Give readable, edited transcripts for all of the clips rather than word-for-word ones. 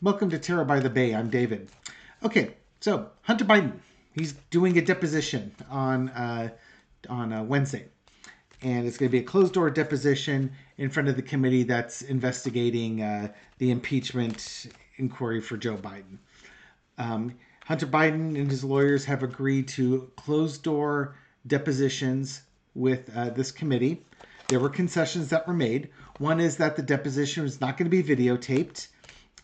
Welcome to Terror by the Bay. I'm David. Okay, so Hunter Biden, he's doing a deposition on Wednesday, and it's going to be a closed-door deposition in front of the committee that's investigating the impeachment inquiry for Joe Biden. Hunter Biden and his lawyers have agreed to closed-door depositions with this committee. There were concessions that were made. One is that the deposition is not going to be videotaped.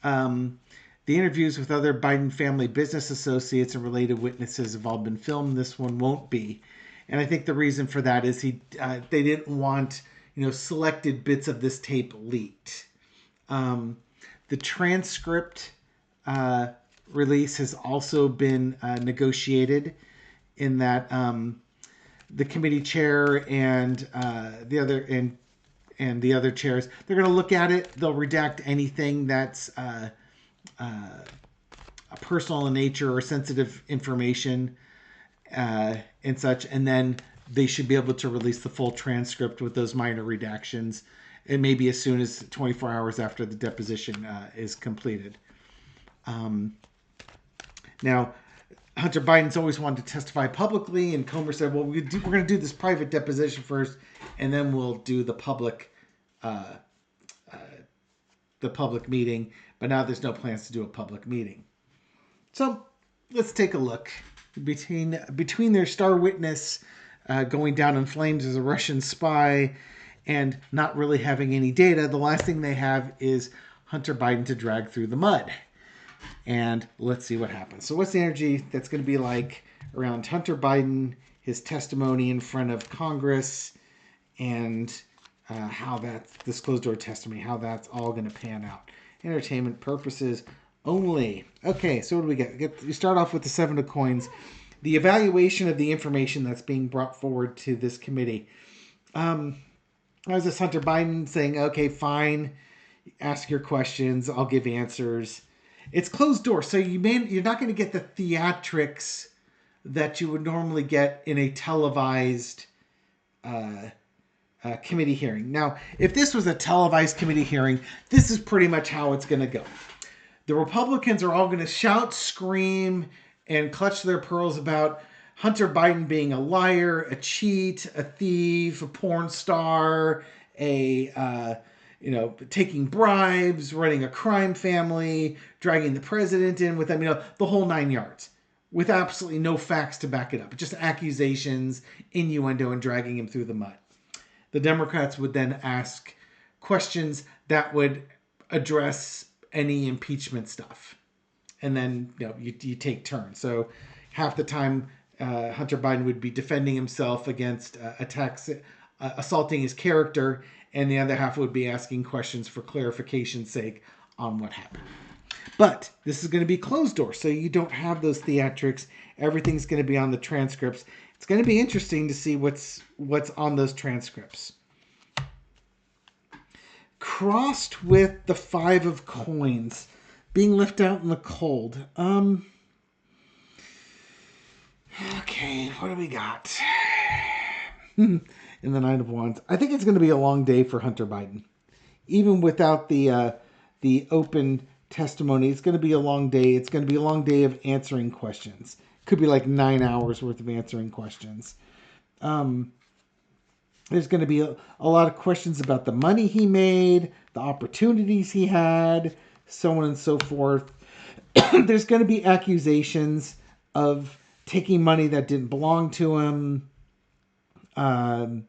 The interviews with other Biden family business associates and related witnesses have all been filmed. This one won't be. And I think the reason for that is they didn't want selected bits of this tape leaked. The transcript release has also been negotiated, in that the committee chair and the other chairs, they're going to look at it. They'll redact anything that's personal in nature or sensitive information and such, and then they should be able to release the full transcript with those minor redactions, and maybe as soon as 24 hours after the deposition is completed. Now, Hunter Biden's always wanted to testify publicly, and Comer said, well, we're going to do this private deposition first, and then we'll do the public meeting. But now there's no plans to do a public meeting. So let's take a look. Between their star witness going down in flames as a Russian spy and not really having any data, the last thing they have is Hunter Biden to drag through the mud. And let's see what happens. So what's the energy that's going to be like around Hunter Biden, his testimony in front of Congress, and how this closed-door testimony, how that's all going to pan out. Entertainment purposes only. Okay, so what do we get? You start off with the 7 of coins. The evaluation of the information that's being brought forward to this committee. As this Hunter Biden saying, okay, fine, ask your questions, I'll give answers. It's closed door, so you're not going to get the theatrics that you would normally get in a televised committee hearing. Now, if this was a televised committee hearing, this is pretty much how it's going to go. The Republicans are all going to shout, scream, and clutch their pearls about Hunter Biden being a liar, a cheat, a thief, a porn star, taking bribes, running a crime family, dragging the president in with them, the whole 9 yards, with absolutely no facts to back it up. Just accusations, innuendo, and dragging him through the mud. The Democrats would then ask questions that would address any impeachment stuff. And then, you take turns. So half the time, Hunter Biden would be defending himself against attacks, assaulting his character, and the other half would be asking questions for clarification's sake on what happened. But this is going to be closed door, so you don't have those theatrics. Everything's going to be on the transcripts. It's going to be interesting to see what's on those transcripts. Crossed with the 5 of coins, being left out in the cold. Okay, what do we got? In the 9 of Wands. I think it's going to be a long day for Hunter Biden. Even without the open testimony, it's going to be a long day. It's going to be a long day of answering questions. Could be like 9 hours worth of answering questions. There's going to be a lot of questions about the money he made, the opportunities he had, so on and so forth. There's going to be accusations of taking money that didn't belong to him, thrown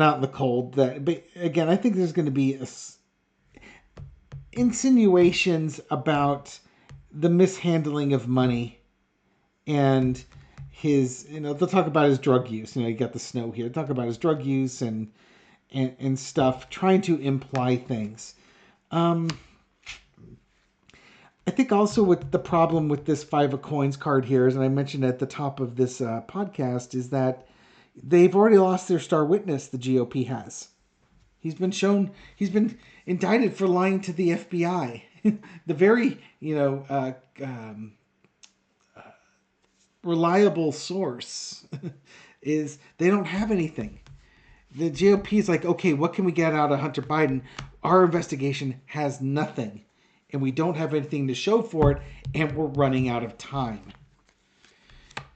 out in the cold. But again, I think there's going to be insinuations about the mishandling of money and his, they'll talk about his drug use. You got the snow here. Talk about his drug use and stuff, trying to imply things. I think also with the problem with this 5 of coins card here, as I mentioned at the top of this podcast, is that they've already lost their star witness. The GOP has. He's been indicted for lying to the FBI. The very, reliable source is they don't have anything. The GOP is like, okay, what can we get out of Hunter Biden? our investigation has nothing, and we don't have anything to show for it, and we're running out of time.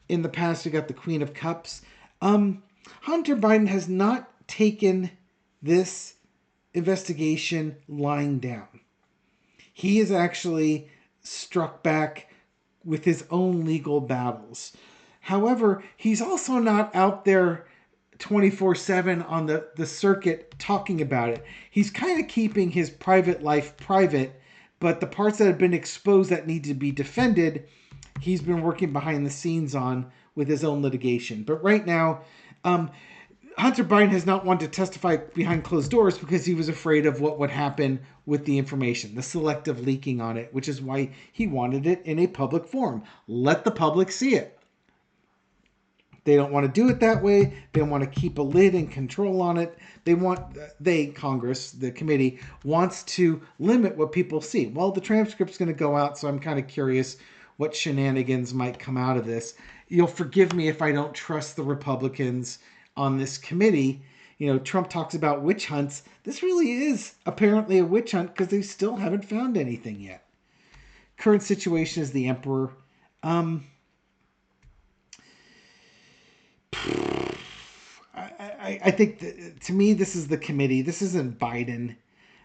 In the past, we got the Queen of Cups. Hunter Biden has not taken this investigation lying down. He has actually struck back with his own legal battles. However, he's also not out there 24/7 on the circuit talking about it. He's kind of keeping his private life private, but the parts that have been exposed that need to be defended, he's been working behind the scenes on with his own litigation. But right now, Hunter Biden has not wanted to testify behind closed doors because he was afraid of what would happen with the information, the selective leaking on it, which is why he wanted it in a public forum. Let the public see it. They don't want to do it that way. They want to keep a lid and control on it. Congress, the committee, wants to limit what people see. Well, the transcript's going to go out, so I'm kind of curious what shenanigans might come out of this. You'll forgive me if I don't trust the Republicans on this committee. You know, Trump talks about witch hunts. This really is apparently a witch hunt because they still haven't found anything yet. Current situation is the emperor. I think to me, this is the committee. This isn't Biden.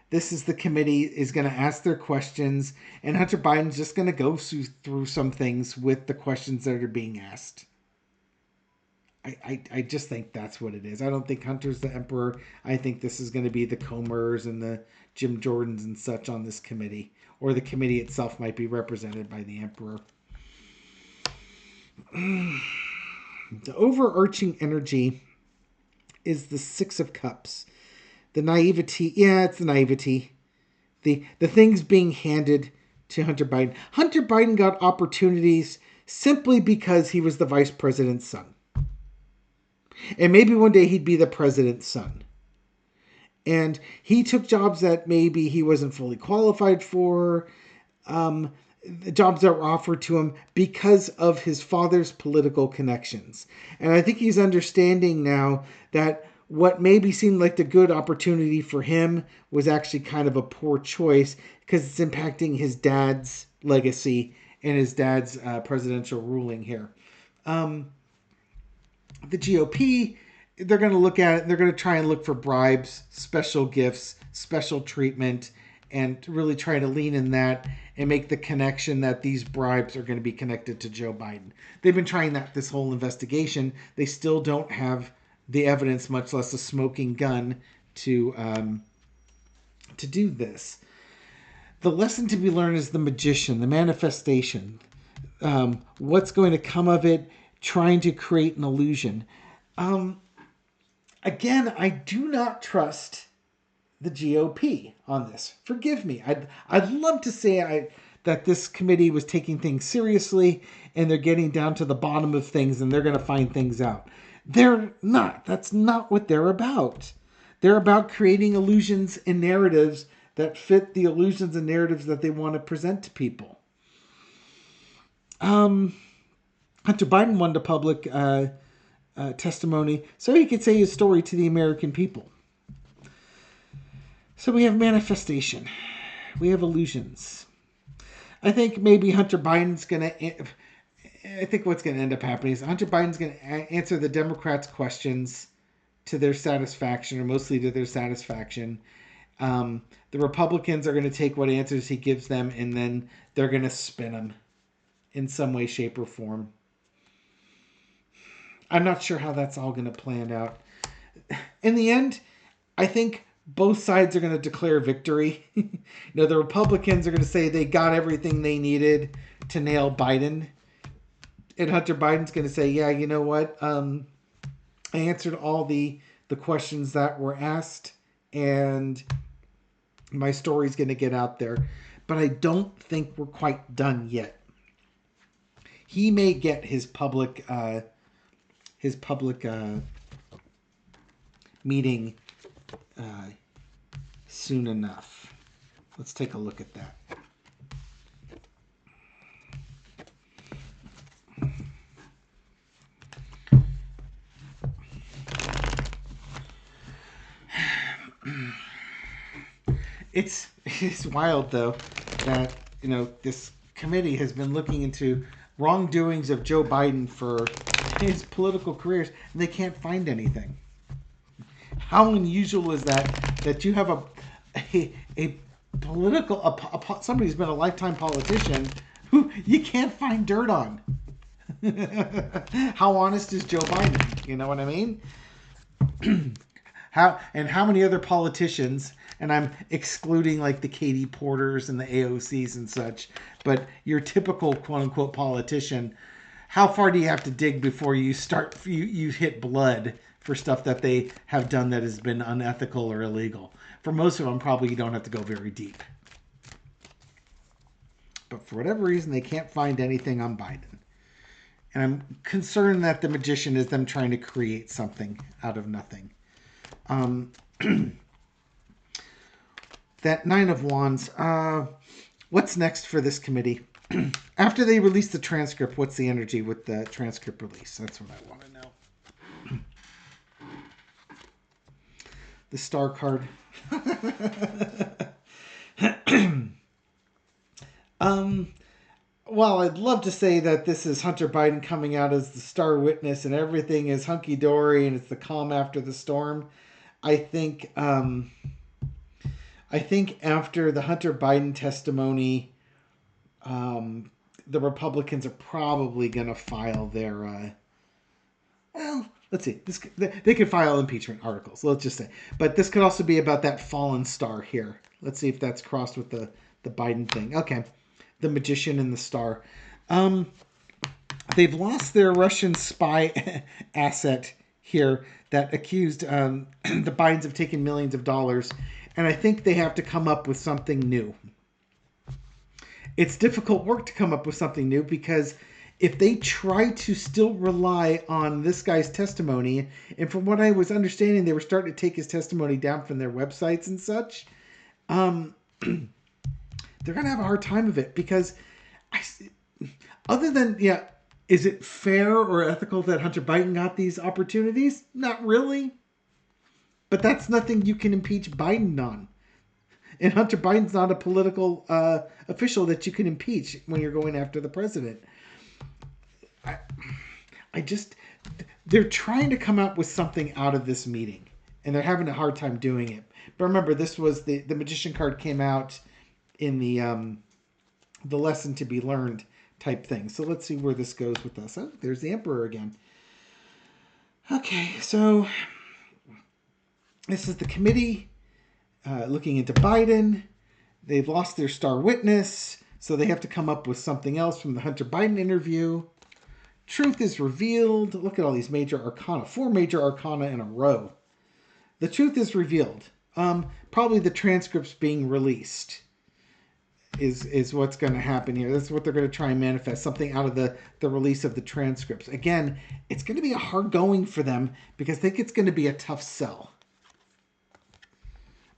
This is the committee is going to ask their questions, and Hunter Biden's just going to go through some things with the questions that are being asked. I just think that's what it is. I don't think Hunter's the emperor. I think this is going to be the Comers and the Jim Jordans and such on this committee, or the committee itself might be represented by the emperor. The overarching energy is the Six of Cups. The naivety. Yeah, it's the naivety. The things being handed to Hunter Biden. Hunter Biden got opportunities simply because he was the vice president's son. And maybe one day he'd be the president's son. And he took jobs that maybe he wasn't fully qualified for. The jobs that were offered to him because of his father's political connections. And I think he's understanding now that what maybe seemed like the good opportunity for him was actually kind of a poor choice because it's impacting his dad's legacy and his dad's presidential ruling here. The GOP, they're going to look at it. They're going to try and look for bribes, special gifts, special treatment, and really try to lean in that and make the connection that these bribes are going to be connected to Joe Biden. They've been trying that this whole investigation. They still don't have the evidence, much less a smoking gun, to do this. The lesson to be learned is the magician, the manifestation. What's going to come of it, trying to create an illusion. Again, I do not trust the GOP on this. Forgive me. I'd love to say that this committee was taking things seriously and they're getting down to the bottom of things and they're going to find things out. They're not. That's not what they're about. They're about creating illusions and narratives that fit the illusions and narratives that they want to present to people. Hunter Biden wanted a public testimony so he could say his story to the American people. So we have manifestation. We have illusions. I think maybe Hunter Biden's going to... I think what's going to end up happening is Hunter Biden's going to answer the Democrats' questions to their satisfaction, or mostly to their satisfaction. The Republicans are going to take what answers he gives them, and then they're going to spin them in some way, shape, or form. I'm not sure how that's all going to plan out. In the end, I think both sides are going to declare victory. The Republicans are going to say they got everything they needed to nail Biden. And Hunter Biden's going to say, yeah, you know what? I answered all the questions that were asked, and my story's going to get out there. But I don't think we're quite done yet. He may get his public meeting soon enough. Let's take a look at that. it's wild though that this committee has been looking into wrongdoings of Joe Biden for his political careers, and they can't find anything. How unusual is that you have a political somebody who's been a lifetime politician who you can't find dirt on? How honest is Joe Biden? You know what I mean? How many other politicians, and I'm excluding like the Katie Porters and the AOCs and such, but your typical quote unquote politician, how far do you have to dig before you hit blood for stuff that they have done that has been unethical or illegal? For most of them, probably you don't have to go very deep. But for whatever reason, they can't find anything on Biden. And I'm concerned that the magician is them trying to create something out of nothing. That Nine of Wands. What's next for this committee? After they release the transcript, what's the energy with the transcript release? That's what I want to know. The star card. Well, I'd love to say that this is Hunter Biden coming out as the star witness and everything is hunky-dory and it's the calm after the storm. I think after the Hunter Biden testimony, the Republicans are probably going to file their, let's see. They could file impeachment articles, let's just say. But this could also be about that fallen star here. Let's see if that's crossed with the Biden thing. Okay. The magician and the star. They've lost their Russian spy asset here that accused the Bidens of taking millions of dollars. And I think they have to come up with something new. It's difficult work to come up with something new because if they try to still rely on this guy's testimony, and from what I was understanding, they were starting to take his testimony down from their websites and such, they're going to have a hard time of it because other than, is it fair or ethical that Hunter Biden got these opportunities? Not really. But that's nothing you can impeach Biden on. And Hunter Biden's not a political official that you can impeach when you're going after the president. They're trying to come up with something out of this meeting. And they're having a hard time doing it. But remember, this was the magician card came out in the lesson to be learned type thing. So let's see where this goes with us. Oh, there's the Emperor again. Okay, so this is the committee looking into Biden. They've lost their star witness, so they have to come up with something else from the Hunter Biden interview. Truth is revealed. Look at all these major arcana. 4 major arcana in a row. The truth is revealed. Probably the transcripts being released is what's going to happen here. That's what they're going to try and manifest, something out of the release of the transcripts. Again, it's going to be a hard going for them because I think it's going to be a tough sell.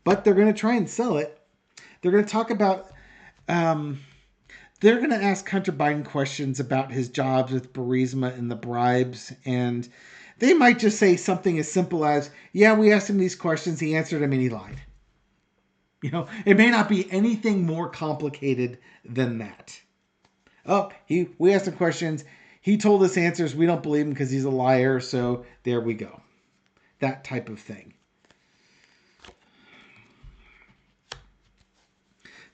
But they're going to try and sell it. They're going to talk about, they're going to ask Hunter Biden questions about his jobs with Burisma and the bribes. And they might just say something as simple as, yeah, we asked him these questions, he answered them, and he lied. It may not be anything more complicated than that. Oh, we asked him questions. He told us answers. We don't believe him because he's a liar. So there we go. That type of thing.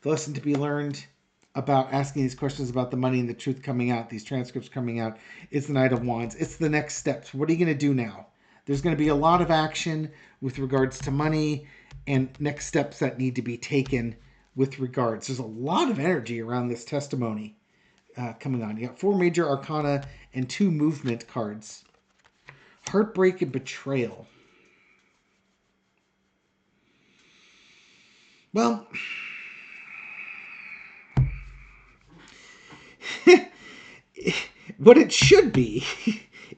The lesson to be learned about asking these questions about the money and the truth coming out, these transcripts coming out, is the Knight of Wands. It's the next steps. What are you going to do now? There's going to be a lot of action with regards to money and next steps that need to be taken with regards. There's a lot of energy around this testimony coming on. You got 4 major arcana and 2 movement cards. Heartbreak and betrayal. Well, what it should be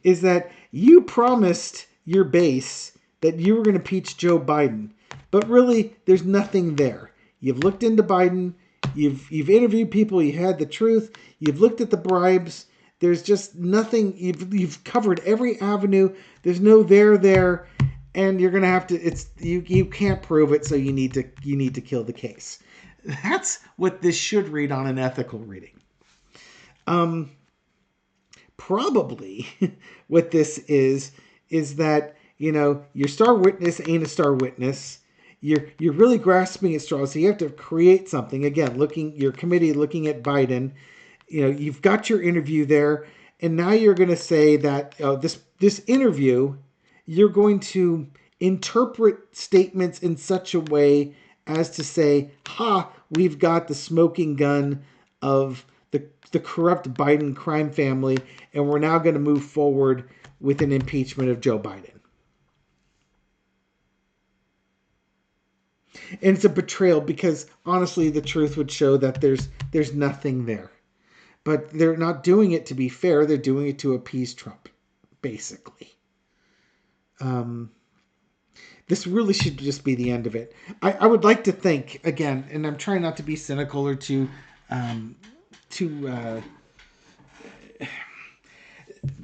is that you promised your base that you were going to impeach Joe Biden. But really, there's nothing there. You've looked into Biden. You've interviewed people. You had the truth. You've looked at the bribes. There's just nothing. You've covered every avenue. There's no there. and you're going to have to. You can't prove it, so you need to kill the case. That's what this should read on an ethical reading. Probably what this is that, your star witness ain't a star witness. You're really grasping at straws. So you have to create something. Again, your committee looking at Biden. You've got your interview there, and now you're going to say that this interview, you're going to interpret statements in such a way as to say, we've got the smoking gun of the corrupt Biden crime family, and we're now going to move forward with an impeachment of Joe Biden. And it's a betrayal because, honestly, the truth would show that there's nothing there. But they're not doing it to be fair. They're doing it to appease Trump, basically. This really should just be the end of it. I would like to think, again, and I'm trying not to be cynical or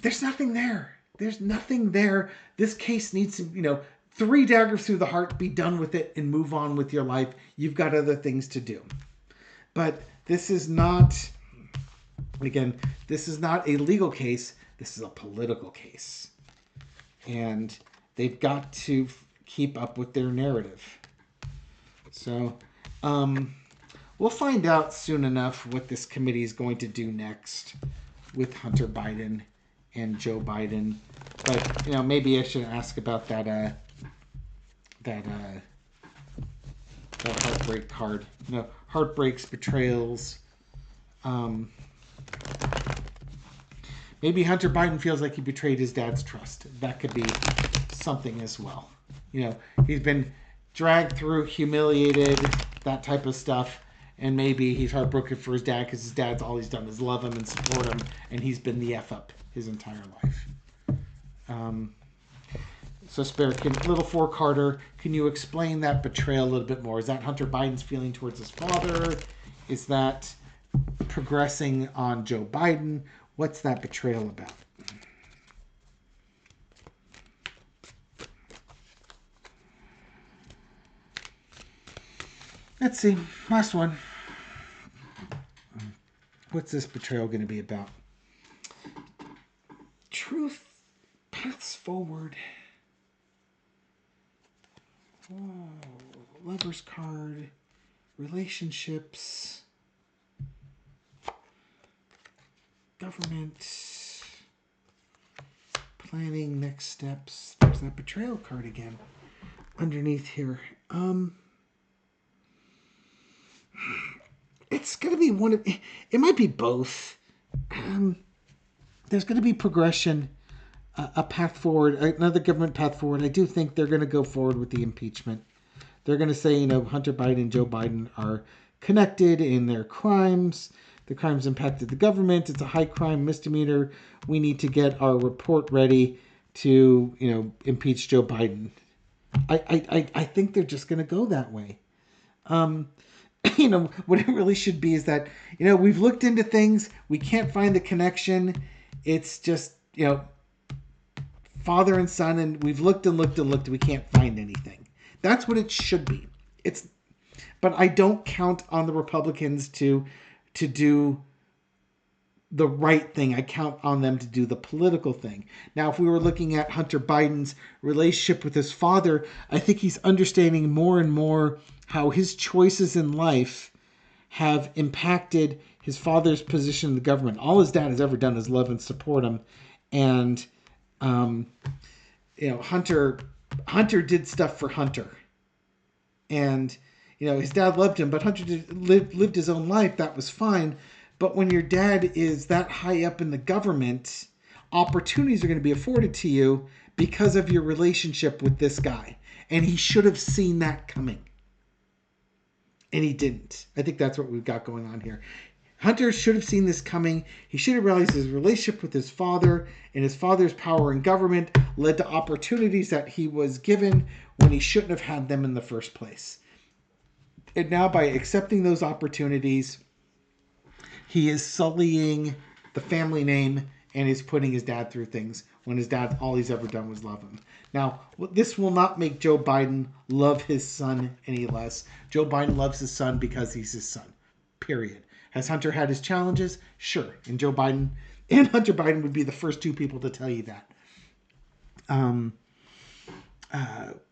there's nothing there. There's nothing there. This case needs to, 3 daggers through the heart, be done with it and move on with your life. You've got other things to do. But this is not, again, this is not a legal case. This is a political case. And they've got to keep up with their narrative. So, we'll find out soon enough what this committee is going to do next with Hunter Biden and Joe Biden. But, maybe I should ask about that heartbreak card. Heartbreaks, betrayals. Maybe Hunter Biden feels like he betrayed his dad's trust. That could be something as well. He's been dragged through, humiliated, that type of stuff. And maybe he's heartbroken for his dad because his dad's all he's done is love him and support him. And he's been the F up his entire life. So, little 4 Carter, can you explain that betrayal a little bit more? Is that Hunter Biden's feeling towards his father? Is that progressing on Joe Biden? What's that betrayal about? Let's see. Last one. What's this betrayal going to be about? Truth, paths forward. Oh, lover's card, relationships, government, planning, next steps. There's that betrayal card again underneath here. It's going to be one of, it might be both. There's going to be progression, a path forward, another government path forward. I do think they're going to go forward with the impeachment. They're going to say, Hunter Biden and Joe Biden are connected in their crimes. The crimes impacted the government. It's a high crime misdemeanor. We need to get our report ready to, impeach Joe Biden. I think they're just going to go that way. What it really should be is that, we've looked into things. We can't find the connection. It's just, father and son, and we've looked and looked and looked. We can't find anything. That's what it should be. But I don't count on the Republicans to do the right thing. I count on them to do the political thing. Now, if we were looking at Hunter Biden's relationship with his father, I think he's understanding more and more how his choices in life have impacted his father's position in the government. All his dad has ever done is love and support him. And, Hunter did stuff for Hunter. And, his dad loved him, but Hunter lived his own life. That was fine. But when your dad is that high up in the government, opportunities are going to be afforded to you because of your relationship with this guy. And he should have seen that coming. And he didn't. I think that's what we've got going on here. Hunter should have seen this coming. He should have realized his relationship with his father and his father's power in government led to opportunities that he was given when he shouldn't have had them in the first place. And now by accepting those opportunities, he is sullying the family name and is putting his dad through things when his dad, all he's ever done was love him. Now, this will not make Joe Biden love his son any less. Joe Biden loves his son because he's his son, period. Has Hunter had his challenges? Sure. And Joe Biden and Hunter Biden would be the first two people to tell you that.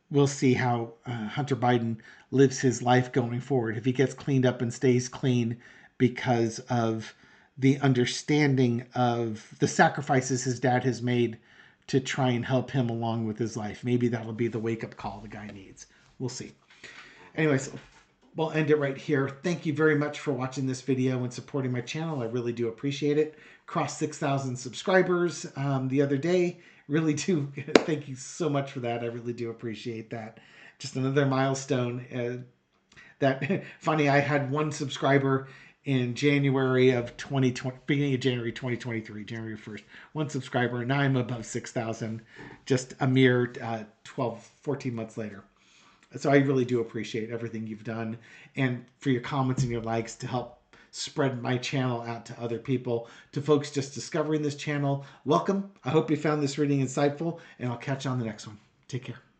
We'll see how Hunter Biden lives his life going forward. If he gets cleaned up and stays clean because of the understanding of the sacrifices his dad has made to try and help him along with his life. Maybe that'll be the wake-up call the guy needs. We'll see. Anyways, we'll end it right here. Thank you very much for watching this video and supporting my channel. I really do appreciate it. Crossed 6,000 subscribers the other day. Really do. Thank you so much for that. I really do appreciate that. Just another milestone. That funny, I had one subscriber in January of 2020, beginning of January 2023, January 1st. One subscriber, and now I'm above 6,000, just a mere 14 months later. So I really do appreciate everything you've done, and for your comments and your likes to help spread my channel out to other people, to folks just discovering this channel. Welcome. I hope you found this reading insightful, and I'll catch you on the next one. Take care.